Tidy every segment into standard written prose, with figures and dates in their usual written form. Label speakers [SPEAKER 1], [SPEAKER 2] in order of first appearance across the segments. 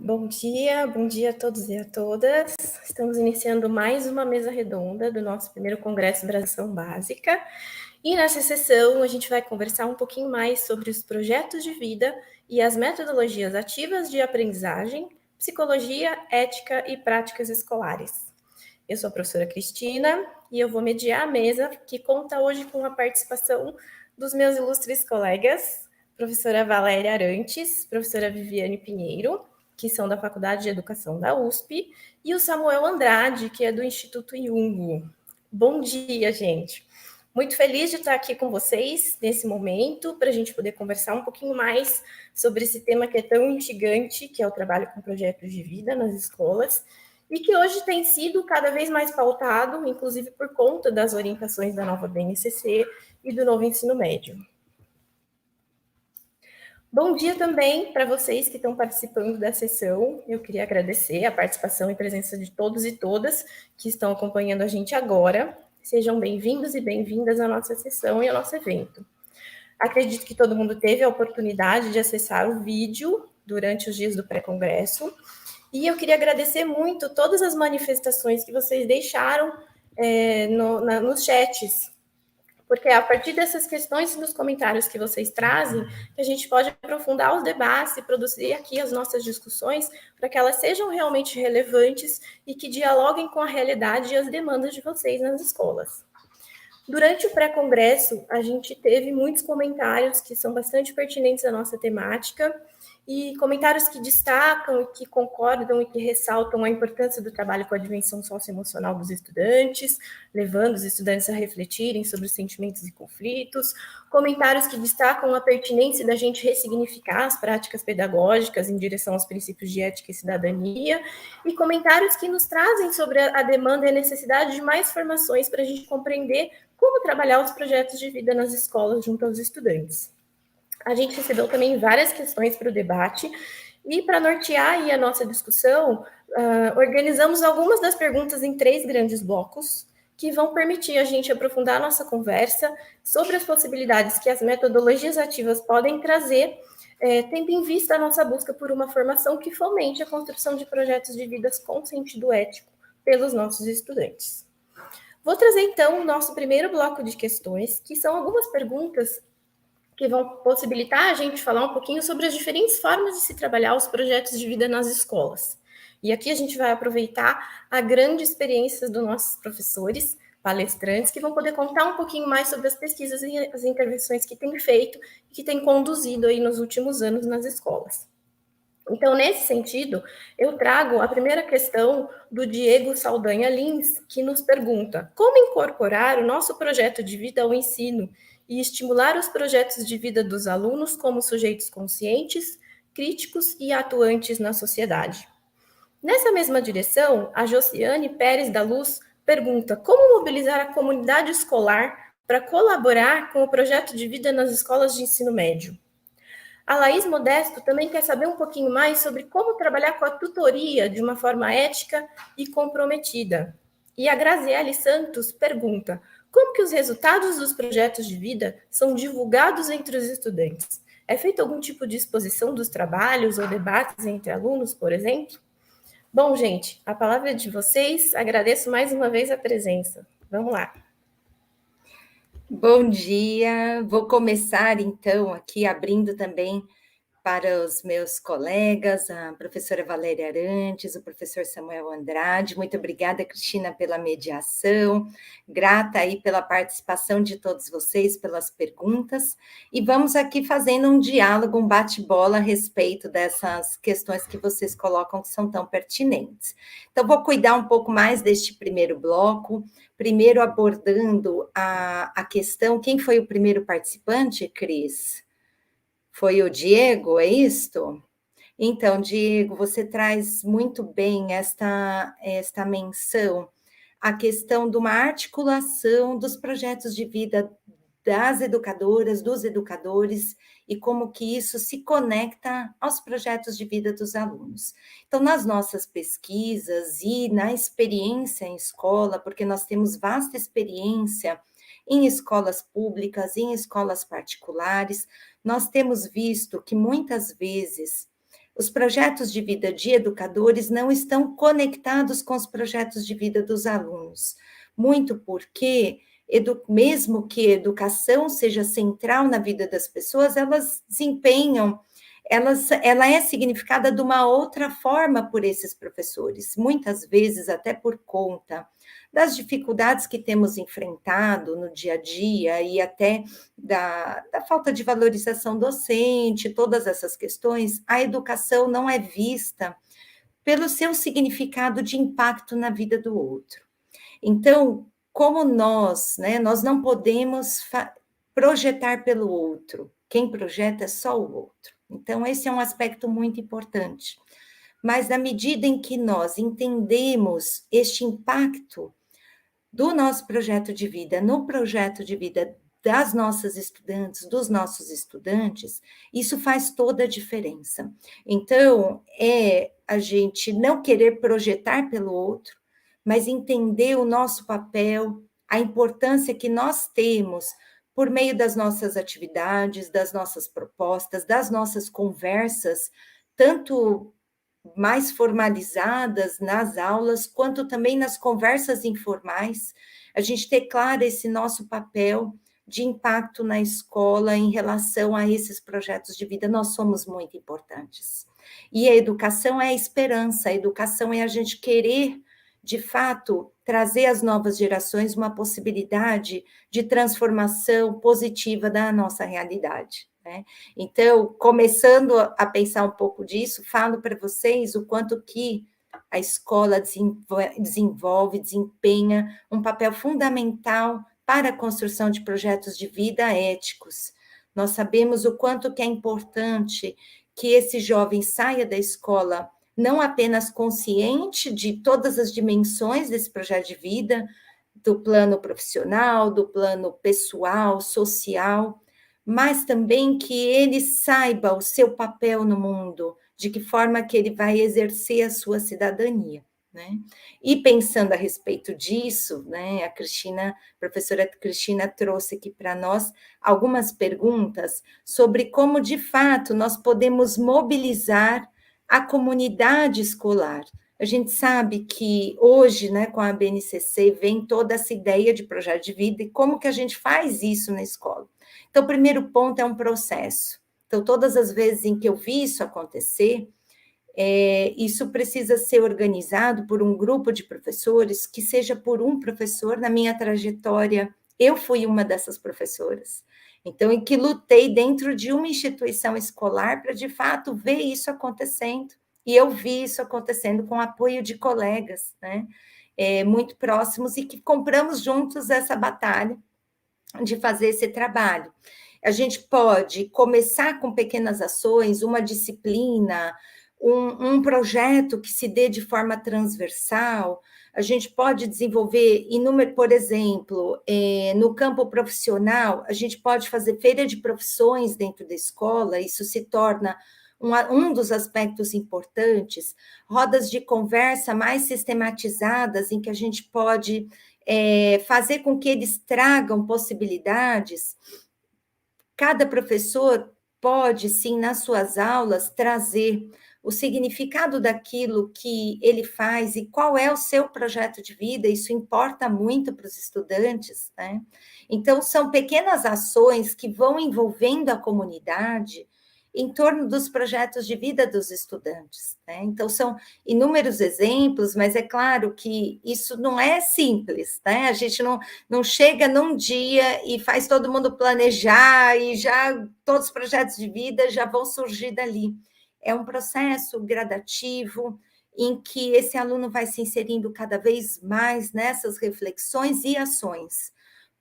[SPEAKER 1] Bom dia a todos e a todas. Estamos iniciando mais uma mesa redonda do nosso primeiro Congresso Brasil Básica. E nessa sessão a gente vai conversar um pouquinho mais sobre os projetos de vida e as metodologias ativas de aprendizagem, psicologia, ética e práticas escolares. Eu sou a professora Cristina e eu vou mediar a mesa que conta hoje com a participação dos meus ilustres colegas, professora Valéria Arantes, professora Viviane Pinheiro, que são da Faculdade de Educação da USP, e o Samuel Andrade, que é do Instituto Iungo. Bom dia, gente! Muito feliz de estar aqui com vocês nesse momento, para a gente poder conversar um pouquinho mais sobre esse tema que é tão instigante, que é o trabalho com projetos de vida nas escolas, e que hoje tem sido cada vez mais pautado, inclusive por conta das orientações da nova BNCC e do novo ensino médio. Bom dia também para vocês que estão participando da sessão. Eu queria agradecer a participação e presença de todos e todas que estão acompanhando a gente agora. Sejam bem-vindos e bem-vindas à nossa sessão e ao nosso evento. Acredito que todo mundo teve a oportunidade de acessar o vídeo durante os dias do pré-congresso. E eu queria agradecer muito todas as manifestações que vocês deixaram nos chats, porque é a partir dessas questões e dos comentários que vocês trazem, que a gente pode aprofundar os debates e produzir aqui as nossas discussões para que elas sejam realmente relevantes e que dialoguem com a realidade e as demandas de vocês nas escolas. Durante o pré-congresso, a gente teve muitos comentários que são bastante pertinentes à nossa temática, e comentários que destacam e que concordam e que ressaltam a importância do trabalho com a dimensão socioemocional dos estudantes, levando os estudantes a refletirem sobre os sentimentos e conflitos, comentários que destacam a pertinência da gente ressignificar as práticas pedagógicas em direção aos princípios de ética e cidadania, e comentários que nos trazem sobre a demanda e a necessidade de mais formações para a gente compreender como trabalhar os projetos de vida nas escolas junto aos estudantes. A gente recebeu também várias questões para o debate, e para nortear aí a nossa discussão, organizamos algumas das perguntas em 3 grandes blocos, que vão permitir a gente aprofundar a nossa conversa sobre as possibilidades que as metodologias ativas podem trazer, tendo em vista a nossa busca por uma formação que fomente a construção de projetos de vidas com sentido ético pelos nossos estudantes. Vou trazer, então, o nosso primeiro bloco de questões, que são algumas perguntas que vão possibilitar a gente falar um pouquinho sobre as diferentes formas de se trabalhar os projetos de vida nas escolas. E aqui a gente vai aproveitar a grande experiência dos nossos professores, palestrantes, que vão poder contar um pouquinho mais sobre as pesquisas e as intervenções que têm feito e que têm conduzido aí nos últimos anos nas escolas. Então, nesse sentido, eu trago a primeira questão do Diego Saldanha Lins, que nos pergunta: como incorporar o nosso projeto de vida ao ensino e estimular os projetos de vida dos alunos como sujeitos conscientes, críticos e atuantes na sociedade? Nessa mesma direção, a Josiane Pérez da Luz pergunta: como mobilizar a comunidade escolar para colaborar com o projeto de vida nas escolas de ensino médio? A Laís Modesto também quer saber um pouquinho mais sobre como trabalhar com a tutoria de uma forma ética e comprometida. E a Graziele Santos pergunta: como que os resultados dos projetos de vida são divulgados entre os estudantes? É feito algum tipo de exposição dos trabalhos ou debates entre alunos, por exemplo? Bom, gente, a palavra é de vocês. Agradeço mais uma vez a presença. Vamos lá.
[SPEAKER 2] Bom dia, vou começar então aqui abrindo também para os meus colegas, a professora Valéria Arantes, o professor Samuel Andrade. Muito obrigada, Cristina, pela mediação, grata aí pela participação de todos vocês, pelas perguntas, e vamos aqui fazendo um diálogo, um bate-bola a respeito dessas questões que vocês colocam que são tão pertinentes. Então, vou cuidar um pouco mais deste primeiro bloco, primeiro abordando a questão, quem foi o primeiro participante, Cris? Foi o Diego, é isto? Então, Diego, você traz muito bem esta menção, a questão de uma articulação dos projetos de vida das educadoras, dos educadores, e como que isso se conecta aos projetos de vida dos alunos. Então, nas nossas pesquisas e na experiência em escola, porque nós temos vasta experiência em escolas públicas, em escolas particulares, nós temos visto que muitas vezes Os projetos de vida de educadores não estão conectados com os projetos de vida dos alunos, muito porque, mesmo que a educação seja central na vida das pessoas, elas desempenham, ela é significada de uma outra forma por esses professores, muitas vezes até por conta das dificuldades que temos enfrentado no dia a dia e até da falta de valorização docente, todas essas questões, a educação não é vista pelo seu significado de impacto na vida do outro. Então, como nós, né, nós não podemos projetar pelo outro, quem projeta é só o outro. Então, esse é um aspecto muito importante. Mas, na medida em que nós entendemos este impacto do nosso projeto de vida, no projeto de vida das nossas estudantes, dos nossos estudantes, isso faz toda a diferença. Então, é a gente não querer projetar pelo outro, mas entender o nosso papel, a importância que nós temos por meio das nossas atividades, das nossas propostas, das nossas conversas, tanto mais formalizadas nas aulas, quanto também nas conversas informais, a gente ter claro esse nosso papel de impacto na escola em relação a esses projetos de vida, nós somos muito importantes. E a educação é a esperança, a educação é a gente querer, de fato, trazer às novas gerações uma possibilidade de transformação positiva da nossa realidade. Né? Então, começando a pensar um pouco disso, falo para vocês o quanto que a escola desenvolve, desempenha um papel fundamental para a construção de projetos de vida éticos. Nós sabemos o quanto que é importante que esse jovem saia da escola não apenas consciente de todas as dimensões desse projeto de vida, do plano profissional, do plano pessoal, social, mas também que ele saiba o seu papel no mundo, de que forma que ele vai exercer a sua cidadania, né? E pensando a respeito disso, né, a professora Cristina trouxe aqui para nós algumas perguntas sobre como, de fato, nós podemos mobilizar a comunidade escolar. A gente sabe que hoje, né, com a BNCC, vem toda essa ideia de projeto de vida e como que a gente faz isso na escola. Então, o primeiro ponto é um processo. Então, todas as vezes em que eu vi isso acontecer, isso precisa ser organizado por um grupo de professores, que seja por um professor. Na minha trajetória, eu fui uma dessas professoras. Então, em que lutei dentro de uma instituição escolar para, de fato, ver isso acontecendo. E eu vi isso acontecendo com apoio de colegas, né? Muito próximos, e que compramos juntos essa batalha de fazer esse trabalho. A gente pode começar com pequenas ações, uma disciplina, um projeto que se dê de forma transversal. A gente pode desenvolver por exemplo, no campo profissional, a gente pode fazer feira de profissões dentro da escola, isso se torna um dos aspectos importantes, rodas de conversa mais sistematizadas, em que a gente pode fazer com que eles tragam possibilidades. Cada professor pode, sim, nas suas aulas, trazer o significado daquilo que ele faz e qual é o seu projeto de vida, isso importa muito para os estudantes, né? Então, são pequenas ações que vão envolvendo a comunidade em torno dos projetos de vida dos estudantes, né? Então, são inúmeros exemplos, mas é claro que isso não é simples, né? A gente não chega num dia e faz todo mundo planejar e já todos os projetos de vida já vão surgir dali. É um processo gradativo em que esse aluno vai se inserindo cada vez mais nessas reflexões e ações,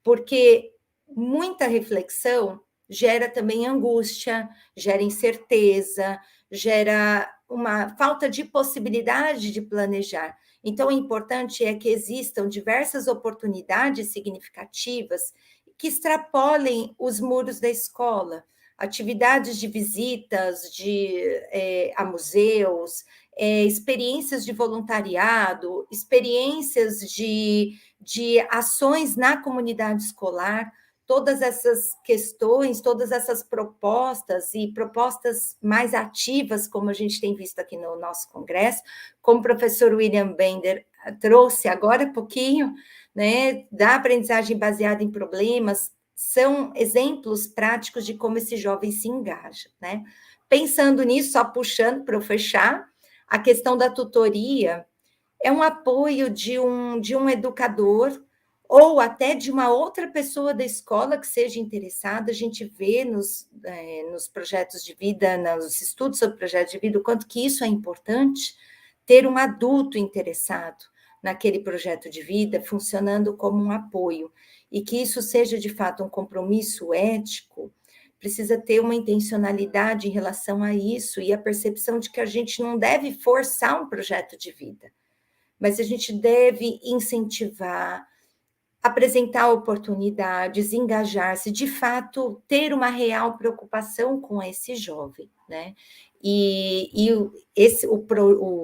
[SPEAKER 2] porque muita reflexão gera também angústia, gera incerteza, gera uma falta de possibilidade de planejar. Então, o importante é que existam diversas oportunidades significativas que extrapolem os muros da escola, atividades de visitas a museus, experiências de voluntariado, experiências de ações na comunidade escolar, todas essas questões, todas essas propostas e propostas mais ativas, como a gente tem visto aqui no nosso congresso, como o professor William Bender trouxe agora há pouquinho, né, da aprendizagem baseada em problemas, são exemplos práticos de como esse jovem se engaja, né? Pensando nisso, só puxando para eu fechar, a questão da tutoria é um apoio de um educador ou até de uma outra pessoa da escola que seja interessada. A gente vê nos projetos de vida, nos estudos sobre projetos de vida, o quanto que isso é importante, ter um adulto interessado naquele projeto de vida, funcionando como um apoio, e que isso seja, de fato, um compromisso ético, precisa ter uma intencionalidade em relação a isso e a percepção de que a gente não deve forçar um projeto de vida, mas a gente deve incentivar, apresentar oportunidades, engajar-se, de fato, ter uma real preocupação com esse jovem, né?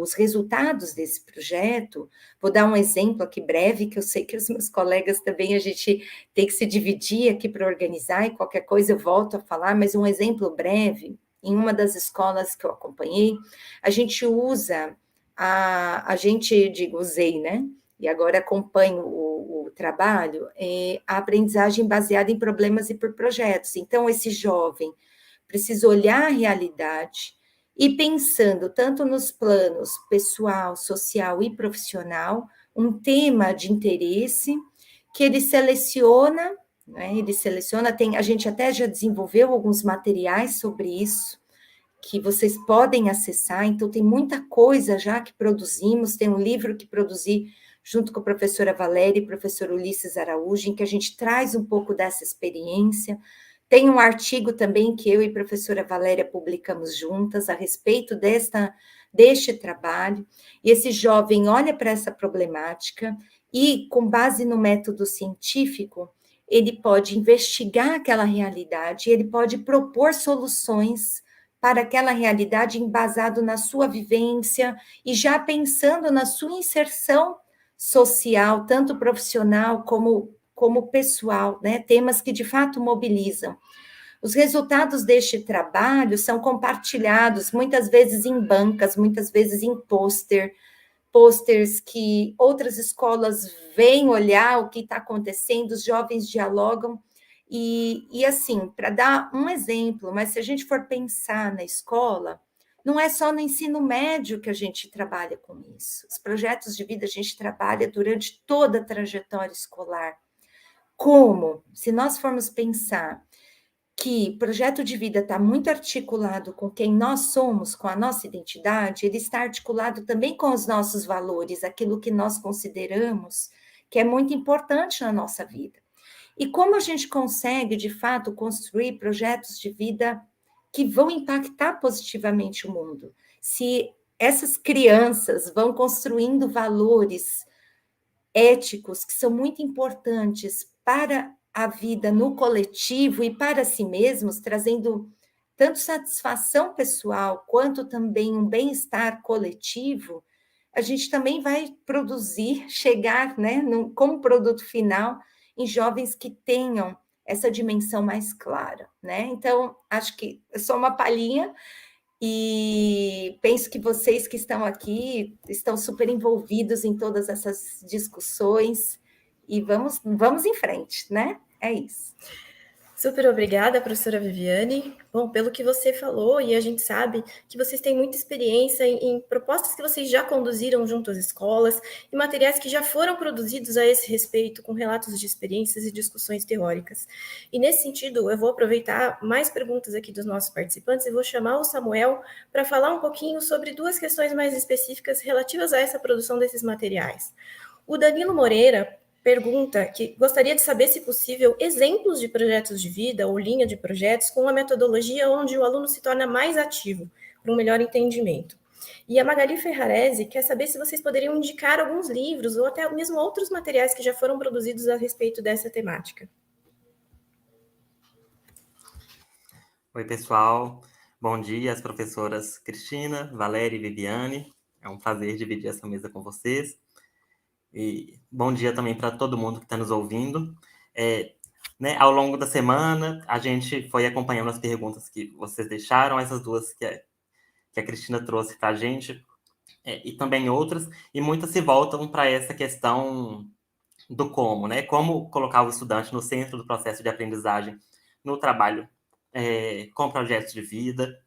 [SPEAKER 2] Os resultados desse projeto, vou dar um exemplo aqui breve, que eu sei que os meus colegas também, a gente tem que se dividir aqui para organizar, e qualquer coisa eu volto a falar, mas um exemplo breve, em uma das escolas que eu acompanhei, a gente usa, usei, né? E agora acompanho o trabalho, a aprendizagem baseada em problemas e por projetos. Então, esse jovem precisa olhar a realidade e pensando tanto nos planos pessoal, social e profissional, um tema de interesse que ele seleciona, né? A gente até já desenvolveu alguns materiais sobre isso, que vocês podem acessar, então tem muita coisa já que produzimos, tem um livro que produzi junto com a professora Valéria e professor Ulisses Araújo, em que a gente traz um pouco dessa experiência. Tem um artigo também que eu e a professora Valéria publicamos juntas a respeito deste trabalho, e esse jovem olha para essa problemática e, com base no método científico, ele pode investigar aquela realidade, ele pode propor soluções para aquela realidade embasado na sua vivência e já pensando na sua inserção social, tanto profissional como pessoal, né? Temas que de fato mobilizam. Os resultados deste trabalho são compartilhados muitas vezes em bancas, muitas vezes em posters que outras escolas vêm olhar o que está acontecendo, os jovens dialogam. E assim, para dar um exemplo, mas se a gente for pensar na escola, não é só no ensino médio que a gente trabalha com isso. Os projetos de vida a gente trabalha durante toda a trajetória escolar. Como? Se nós formos pensar que projeto de vida está muito articulado com quem nós somos, com a nossa identidade, ele está articulado também com os nossos valores, aquilo que nós consideramos que é muito importante na nossa vida. E como a gente consegue, de fato, construir projetos de vida que vão impactar positivamente o mundo? Se essas crianças vão construindo valores éticos que são muito importantes para a vida no coletivo e para si mesmos, trazendo tanto satisfação pessoal quanto também um bem-estar coletivo, a gente também vai produzir, chegar, né, como produto final, em jovens que tenham essa dimensão mais clara, né? Então, acho que é só uma palhinha, e penso que vocês que estão aqui estão super envolvidos em todas essas discussões, e vamos em frente, né? É isso.
[SPEAKER 1] Super obrigada, professora Viviane. Bom, pelo que você falou, e a gente sabe que vocês têm muita experiência em propostas que vocês já conduziram junto às escolas e materiais que já foram produzidos a esse respeito, com relatos de experiências e discussões teóricas. E nesse sentido, eu vou aproveitar mais perguntas aqui dos nossos participantes e vou chamar o Samuel para falar um pouquinho sobre duas questões mais específicas relativas a essa produção desses materiais. O Danilo Moreira pergunta que gostaria de saber, se possível, exemplos de projetos de vida ou linha de projetos com uma metodologia onde o aluno se torna mais ativo, para um melhor entendimento. E a Magali Ferrarese quer saber se vocês poderiam indicar alguns livros ou até mesmo outros materiais que já foram produzidos a respeito dessa temática.
[SPEAKER 3] Oi, pessoal. Bom dia, as professoras Cristina, Valéria e Viviane. É um prazer dividir essa mesa com vocês. E bom dia também para todo mundo que está nos ouvindo. né? Ao longo da semana, a gente foi acompanhando as perguntas que vocês deixaram, essas duas que a Cristina trouxe para a gente, e também outras, e muitas se voltam para essa questão do como, né? Como colocar o estudante no centro do processo de aprendizagem no trabalho com projetos de vida,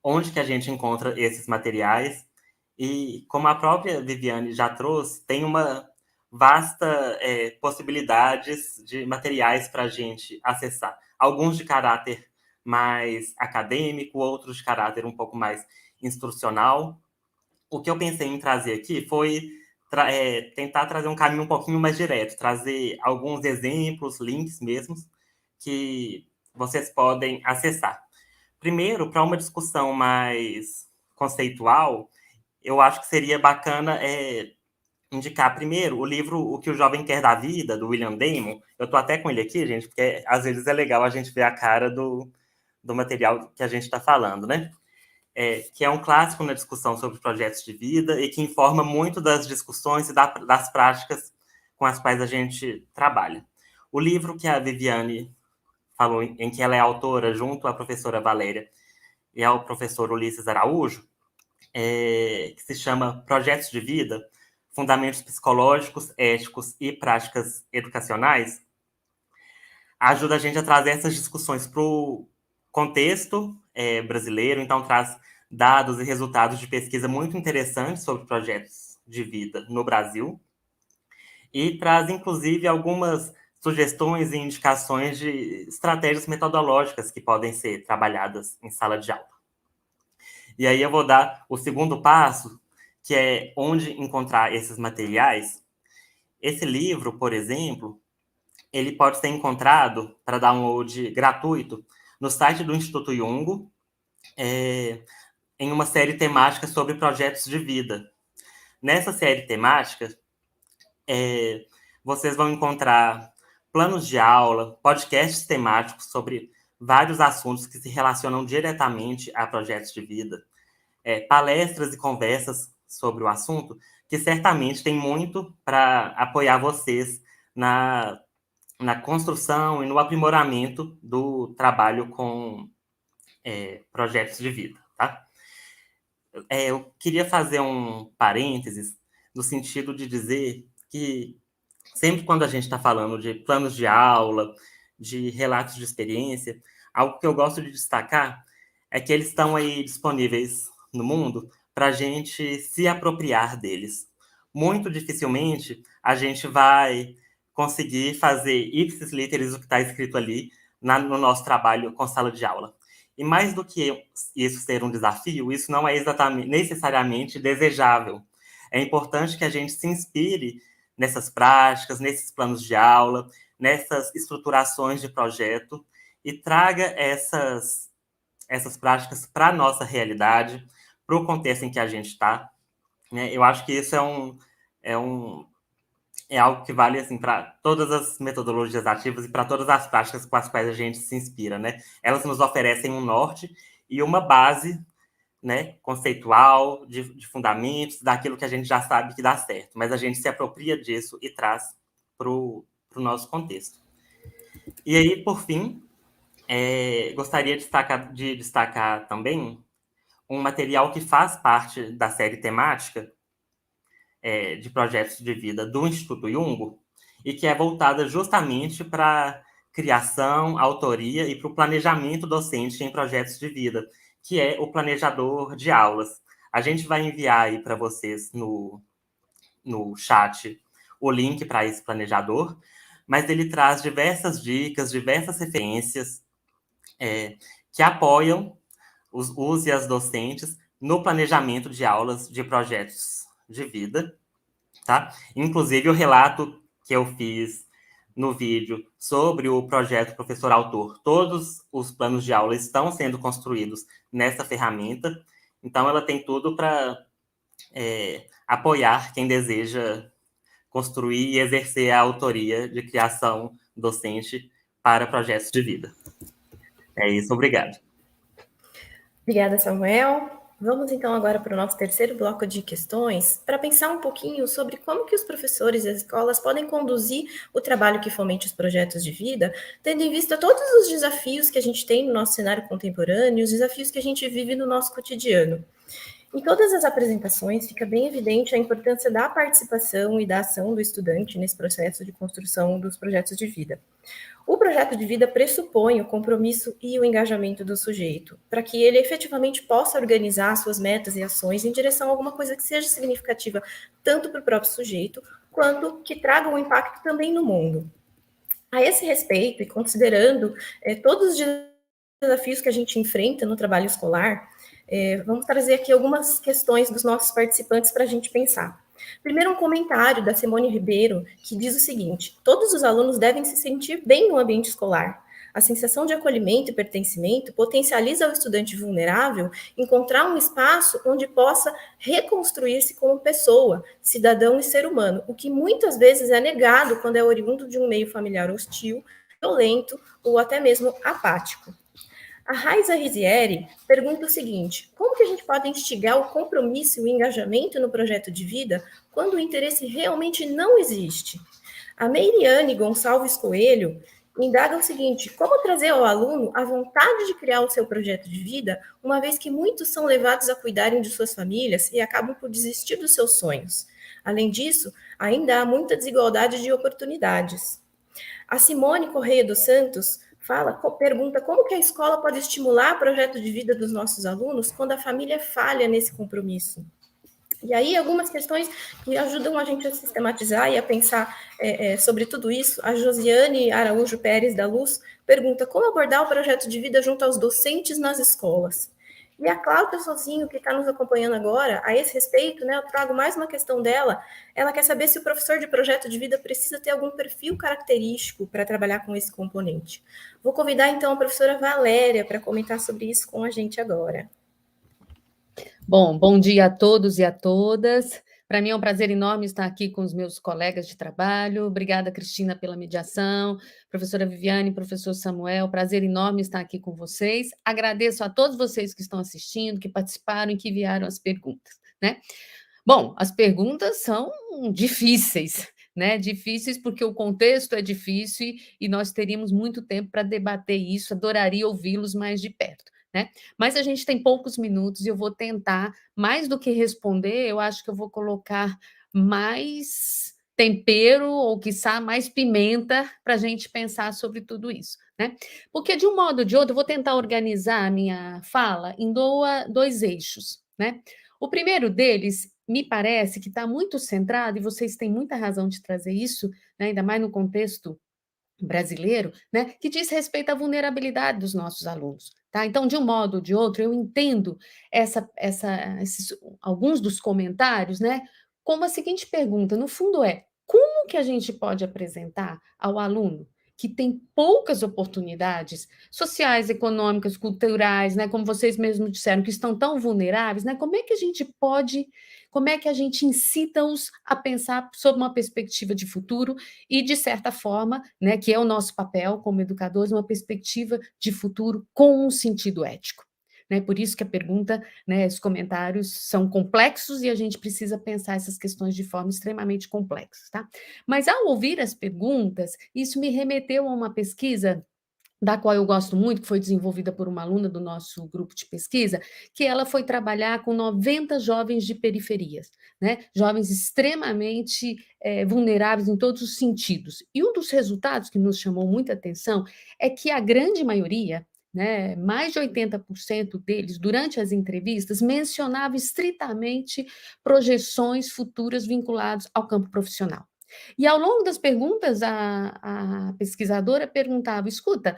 [SPEAKER 3] onde que a gente encontra esses materiais, e como a própria Viviane já trouxe, tem uma vasta possibilidades de materiais para a gente acessar. Alguns de caráter mais acadêmico, outros de caráter um pouco mais instrucional. O que eu pensei em trazer aqui foi tentar trazer um caminho um pouquinho mais direto, trazer alguns exemplos, links mesmos, que vocês podem acessar. Primeiro, para uma discussão mais conceitual, eu acho que seria bacana indicar primeiro o livro O que o Jovem Quer da Vida, do William Damon. Eu estou até com ele aqui, gente, porque às vezes é legal a gente ver a cara do material que a gente está falando, né? Que é um clássico na discussão sobre projetos de vida e que informa muito das discussões e das práticas com as quais a gente trabalha. O livro que a Viviane falou, em que ela é autora, junto à professora Valéria e ao professor Ulisses Araújo, que se chama Projetos de Vida, Fundamentos Psicológicos, Éticos e Práticas Educacionais, ajuda a gente a trazer essas discussões para o contexto brasileiro, então traz dados e resultados de pesquisa muito interessantes sobre projetos de vida no Brasil, e traz, inclusive, algumas sugestões e indicações de estratégias metodológicas que podem ser trabalhadas em sala de aula. E aí eu vou dar o segundo passo, que é onde encontrar esses materiais. Esse livro, por exemplo, ele pode ser encontrado para download gratuito no site do Instituto Jung, em uma série temática sobre projetos de vida. Nessa série temática, vocês vão encontrar planos de aula, podcasts temáticos sobre vários assuntos que se relacionam diretamente a projetos de vida, palestras e conversas sobre o assunto, que certamente tem muito para apoiar vocês na construção e no aprimoramento do trabalho com projetos de vida, tá? Eu queria fazer um parênteses no sentido de dizer que sempre quando a gente está falando de planos de aula, de relatos de experiência, algo que eu gosto de destacar é que eles estão aí disponíveis no mundo para a gente se apropriar deles. Muito dificilmente a gente vai conseguir fazer ipsis literis o que está escrito ali no nosso trabalho com sala de aula. E mais do que isso ser um desafio, isso não é exatamente, necessariamente desejável. É importante que a gente se inspire nessas práticas, nesses planos de aula, nessas estruturações de projeto e traga essas práticas para a nossa realidade, para o contexto em que a gente está. Né? Eu acho que isso é algo que vale assim, para todas as metodologias ativas e para todas as práticas com as quais a gente se inspira. Né? Elas nos oferecem um norte e uma base, né, conceitual, de fundamentos, daquilo que a gente já sabe que dá certo, mas a gente se apropria disso e traz para o nosso contexto. E aí, por fim, gostaria de destacar também um material que faz parte da série temática de projetos de vida do Instituto Jung, e que é voltada justamente para criação, autoria e para o planejamento docente em projetos de vida, que é o planejador de aulas. A gente vai enviar aí para vocês no chat o link para esse planejador, mas ele traz diversas dicas, diversas referências que apoiam os e as docentes no planejamento de aulas de projetos de vida, tá? Inclusive o relato que eu fiz no vídeo sobre o projeto Professor Autor, todos os planos de aula estão sendo construídos nessa ferramenta, então ela tem tudo para apoiar quem deseja construir e exercer a autoria de criação docente para projetos de vida. É isso, obrigado.
[SPEAKER 1] Obrigada, Samuel. Vamos então agora para o nosso terceiro bloco de questões, para pensar um pouquinho sobre como que os professores e as escolas podem conduzir o trabalho que fomente os projetos de vida, tendo em vista todos os desafios que a gente tem no nosso cenário contemporâneo, os desafios que a gente vive no nosso cotidiano. Em todas as apresentações, fica bem evidente a importância da participação e da ação do estudante nesse processo de construção dos projetos de vida. O projeto de vida pressupõe o compromisso e o engajamento do sujeito, para que ele efetivamente possa organizar suas metas e ações em direção a alguma coisa que seja significativa tanto para o próprio sujeito, quanto que traga um impacto também no mundo. A esse respeito, e considerando todos os desafios que a gente enfrenta no trabalho escolar, vamos trazer aqui algumas questões dos nossos participantes para a gente pensar. Primeiro, um comentário da Simone Ribeiro, que diz o seguinte: todos os alunos devem se sentir bem no ambiente escolar. A sensação de acolhimento e pertencimento potencializa ao estudante vulnerável encontrar um espaço onde possa reconstruir-se como pessoa, cidadão e ser humano, o que muitas vezes é negado quando é oriundo de um meio familiar hostil, violento ou até mesmo apático. A Raiza Rizieri pergunta o seguinte: como que a gente pode instigar o compromisso e o engajamento no projeto de vida quando o interesse realmente não existe? A Meiriane Gonçalves Coelho indaga o seguinte: como trazer ao aluno a vontade de criar o seu projeto de vida, uma vez que muitos são levados a cuidarem de suas famílias e acabam por desistir dos seus sonhos? Além disso, ainda há muita desigualdade de oportunidades. A Simone Correia dos Santos pergunta como que a escola pode estimular o projeto de vida dos nossos alunos quando a família falha nesse compromisso. E aí, algumas questões que ajudam a gente a sistematizar e a pensar sobre tudo isso. A Josiane Araújo Pérez da Luz pergunta como abordar o projeto de vida junto aos docentes nas escolas. E a Cláudia Sozinho, que está nos acompanhando agora, a esse respeito, né, eu trago mais uma questão dela. Ela quer saber se o professor de projeto de vida precisa ter algum perfil característico para trabalhar com esse componente. Vou convidar, então, a professora Valéria para comentar sobre isso com a gente agora.
[SPEAKER 4] Bom dia a todos e a todas. Para mim é um prazer enorme estar aqui com os meus colegas de trabalho. Obrigada, Cristina, pela mediação. Professora Viviane, professor Samuel, prazer enorme estar aqui com vocês. Agradeço a todos vocês que estão assistindo, que participaram e que enviaram as perguntas, né? Bom, as perguntas são difíceis, né? Difíceis porque o contexto é difícil e nós teríamos muito tempo para debater isso. Adoraria ouvi-los mais de perto, né? Mas a gente tem poucos minutos e eu vou tentar, mais do que responder, eu acho que eu vou colocar mais tempero ou, quiçá, mais pimenta para a gente pensar sobre tudo isso, né? Porque, de um modo ou de outro, eu vou tentar organizar a minha fala em dois eixos, né? O primeiro deles, me parece que está muito centrado, e vocês têm muita razão de trazer isso, né, ainda mais no contexto brasileiro, né, que diz respeito à vulnerabilidade dos nossos alunos. Tá? Então, de um modo ou de outro, eu entendo alguns dos comentários, né, como a seguinte pergunta: no fundo, como que a gente pode apresentar ao aluno que tem poucas oportunidades sociais, econômicas, culturais, né, como vocês mesmos disseram, que estão tão vulneráveis, né, como é que a gente pode, como é que a gente incita-os a pensar sob uma perspectiva de futuro e, de certa forma, né, que é o nosso papel como educadores, uma perspectiva de futuro com um sentido ético. Né? Por isso que a pergunta, né, os comentários são complexos e a gente precisa pensar essas questões de forma extremamente complexa. Tá? Mas, ao ouvir as perguntas, isso me remeteu a uma pesquisa da qual eu gosto muito, que foi desenvolvida por uma aluna do nosso grupo de pesquisa, que ela foi trabalhar com 90 jovens de periferias, né? Jovens extremamente vulneráveis em todos os sentidos. E um dos resultados que nos chamou muita atenção é que a grande maioria, né, mais de 80% deles, durante as entrevistas, mencionava estritamente projeções futuras vinculadas ao campo profissional. E, ao longo das perguntas, a pesquisadora perguntava: escuta,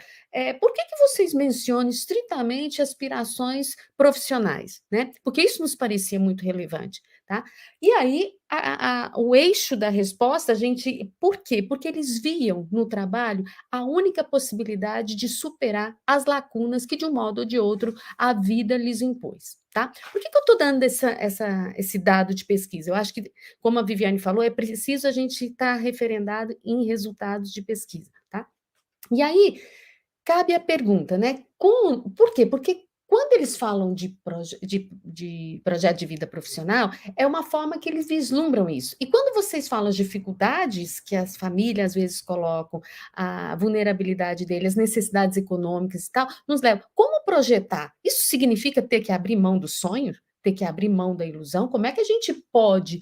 [SPEAKER 4] por que vocês mencionam estritamente aspirações profissionais? Né? Porque isso nos parecia muito relevante. Tá? E aí, o eixo da resposta, por quê? Porque eles viam no trabalho a única possibilidade de superar as lacunas que, de um modo ou de outro, a vida lhes impôs. Tá? Por que eu estou dando esse dado de pesquisa? Eu acho que, como a Viviane falou, é preciso a gente estar referendado em resultados de pesquisa. Tá? E aí, cabe a pergunta, né? Por quê? Porque quando eles falam de projeto de vida profissional, é uma forma que eles vislumbram isso. E quando vocês falam as dificuldades que as famílias às vezes colocam, a vulnerabilidade deles, as necessidades econômicas e tal, nos leva. Como projetar? Isso significa ter que abrir mão do sonho? Ter que abrir mão da ilusão? Como é que a gente pode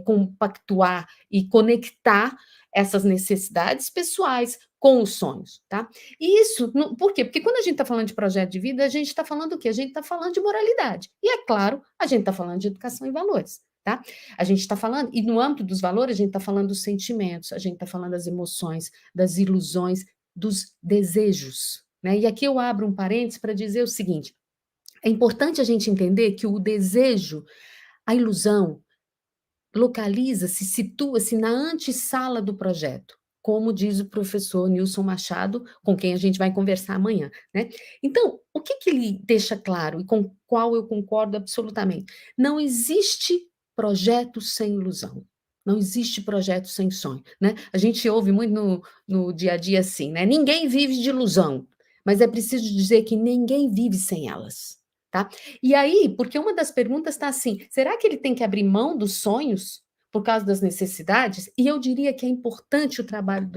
[SPEAKER 4] compactuar e conectar essas necessidades pessoais com os sonhos, tá? E isso, por quê? Porque quando a gente está falando de projeto de vida, a gente está falando o quê? A gente está falando de moralidade. E, é claro, a gente está falando de educação e valores, tá? A gente está falando, e no âmbito dos valores, a gente está falando dos sentimentos, a gente está falando das emoções, das ilusões, dos desejos, né? E aqui eu abro um parênteses para dizer o seguinte, é importante a gente entender que o desejo, a ilusão, localiza-se, situa-se na antessala do projeto, como diz o professor Nilson Machado, com quem a gente vai conversar amanhã, né? Então, o que ele deixa claro, e com o qual eu concordo absolutamente? Não existe projeto sem ilusão. Não existe projeto sem sonho, né? A gente ouve muito no dia a dia assim, né? Ninguém vive de ilusão, mas é preciso dizer que ninguém vive sem elas, tá? E aí, porque uma das perguntas está assim, será que ele tem que abrir mão dos sonhos por causa das necessidades? E eu diria que é importante o trabalho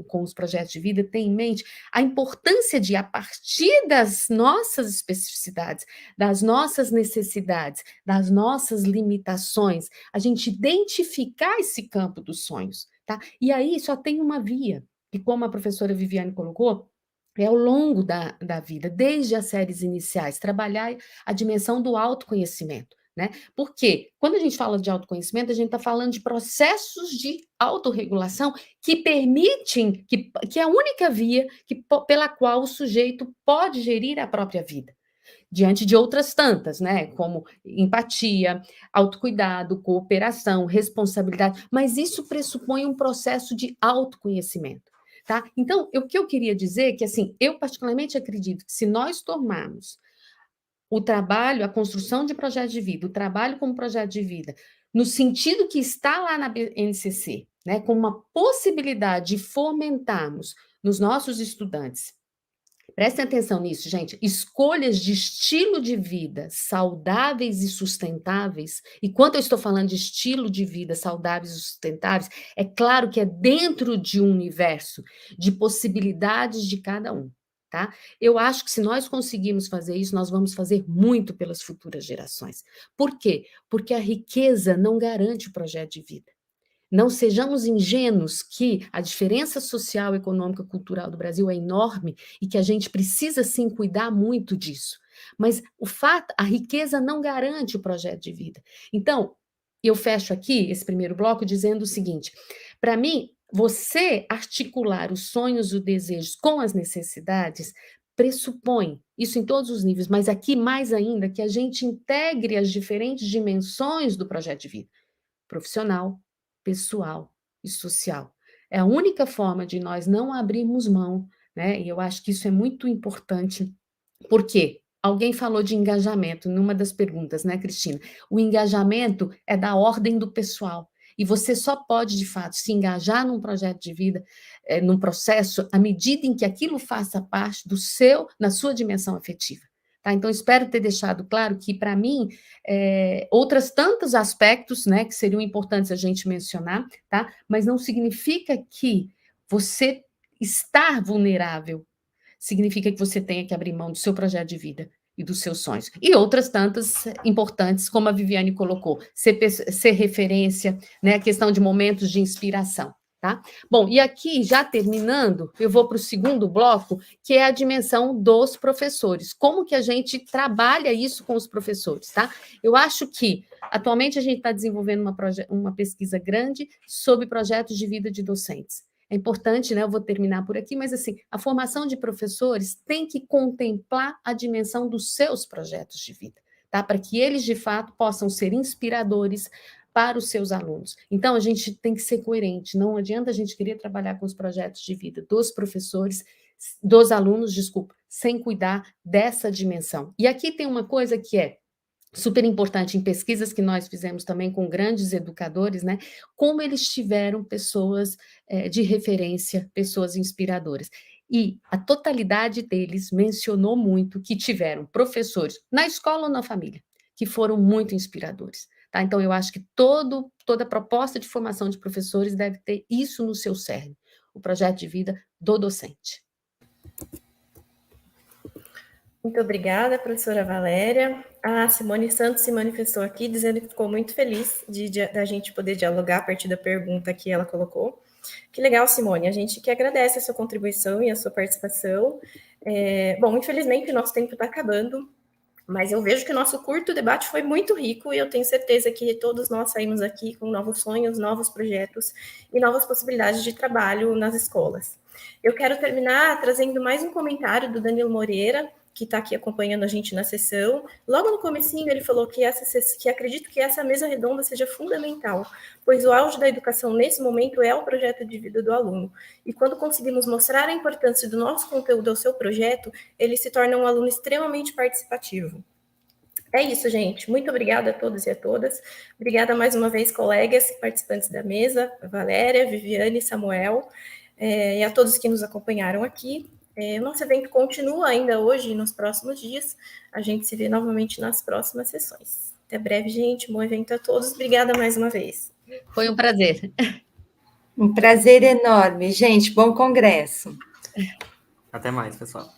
[SPEAKER 4] com os projetos de vida ter em mente a importância de, a partir das nossas especificidades, das nossas necessidades, das nossas limitações, a gente identificar esse campo dos sonhos, tá? E aí só tem uma via, e como a professora Viviane colocou, é ao longo da vida, desde as séries iniciais, trabalhar a dimensão do autoconhecimento, né? Porque quando a gente fala de autoconhecimento, a gente está falando de processos de autorregulação que permitem, que é a única via pela qual o sujeito pode gerir a própria vida, diante de outras tantas, né? Como empatia, autocuidado, cooperação, responsabilidade, mas isso pressupõe um processo de autoconhecimento. Tá? Então, o que eu queria dizer é que, assim, eu particularmente acredito que se nós tomarmos o trabalho, a construção de projeto de vida, o trabalho como projeto de vida, no sentido que está lá na BNCC, né, como uma possibilidade de fomentarmos nos nossos estudantes. Prestem atenção nisso, gente. Escolhas de estilo de vida saudáveis e sustentáveis. E quando eu estou falando de estilo de vida saudáveis e sustentáveis, é claro que é dentro de um universo de possibilidades de cada um, tá? Eu acho que se nós conseguirmos fazer isso, nós vamos fazer muito pelas futuras gerações. Por quê? Porque a riqueza não garante o projeto de vida. Não sejamos ingênuos que a diferença social, econômica, cultural do Brasil é enorme e que a gente precisa sim cuidar muito disso. Mas o fato, a riqueza não garante o projeto de vida. Então, eu fecho aqui esse primeiro bloco dizendo o seguinte: para mim, você articular os sonhos e os desejos com as necessidades pressupõe, isso em todos os níveis, mas aqui mais ainda, que a gente integre as diferentes dimensões do projeto de vida, profissional, pessoal e social. É a única forma de nós não abrirmos mão, né? E eu acho que isso é muito importante. Por quê? Alguém falou de engajamento numa das perguntas, né, Cristina? O engajamento é da ordem do pessoal. E você só pode, de fato, se engajar num projeto de vida, num processo, à medida em que aquilo faça parte na sua dimensão afetiva. Tá? Então, espero ter deixado claro que, para mim, outros tantos aspectos, né, que seriam importantes a gente mencionar, tá? Mas não significa que você estar vulnerável significa que você tenha que abrir mão do seu projeto de vida e dos seus sonhos. E outras tantas importantes, como a Viviane colocou, ser referência, né, a questão de momentos de inspiração. Tá? Bom, e aqui, já terminando, eu vou para o segundo bloco, que é a dimensão dos professores. Como que a gente trabalha isso com os professores, tá? Eu acho que, atualmente, a gente está desenvolvendo uma pesquisa grande sobre projetos de vida de docentes. É importante, né? Eu vou terminar por aqui, mas, assim, a formação de professores tem que contemplar a dimensão dos seus projetos de vida, tá? Para que eles, de fato, possam ser inspiradores para os seus alunos. Então, a gente tem que ser coerente, não adianta a gente querer trabalhar com os projetos de vida dos professores, dos alunos, desculpa, sem cuidar dessa dimensão. E aqui tem uma coisa que é super importante em pesquisas que nós fizemos também com grandes educadores, né? Como eles tiveram pessoas de referência, pessoas inspiradoras. E a totalidade deles mencionou muito que tiveram professores, na escola ou na família, que foram muito inspiradores. Tá? Então, eu acho que toda proposta de formação de professores deve ter isso no seu cerne, o projeto de vida do docente.
[SPEAKER 1] Muito obrigada, professora Valéria. A Simone Santos se manifestou aqui, dizendo que ficou muito feliz da gente poder dialogar a partir da pergunta que ela colocou. Que legal, Simone. A gente que agradece a sua contribuição e a sua participação. Bom, infelizmente o nosso tempo está acabando, mas eu vejo que o nosso curto debate foi muito rico e eu tenho certeza que todos nós saímos aqui com novos sonhos, novos projetos e novas possibilidades de trabalho nas escolas. Eu quero terminar trazendo mais um comentário do Danilo Moreira, que está aqui acompanhando a gente na sessão. Logo no comecinho ele falou que acredito que essa mesa redonda seja fundamental, pois o auge da educação nesse momento é o projeto de vida do aluno. E quando conseguimos mostrar a importância do nosso conteúdo ao seu projeto, ele se torna um aluno extremamente participativo. É isso, gente. Muito obrigada a todos e a todas. Obrigada mais uma vez, colegas, participantes da mesa, Valéria, Viviane, Samuel, e a todos que nos acompanharam aqui. O nosso evento continua ainda hoje e nos próximos dias. A gente se vê novamente nas próximas sessões. Até breve, gente. Bom evento a todos. Obrigada mais uma vez.
[SPEAKER 4] Foi um prazer.
[SPEAKER 2] Um prazer enorme, gente. Bom congresso.
[SPEAKER 3] Até mais, pessoal.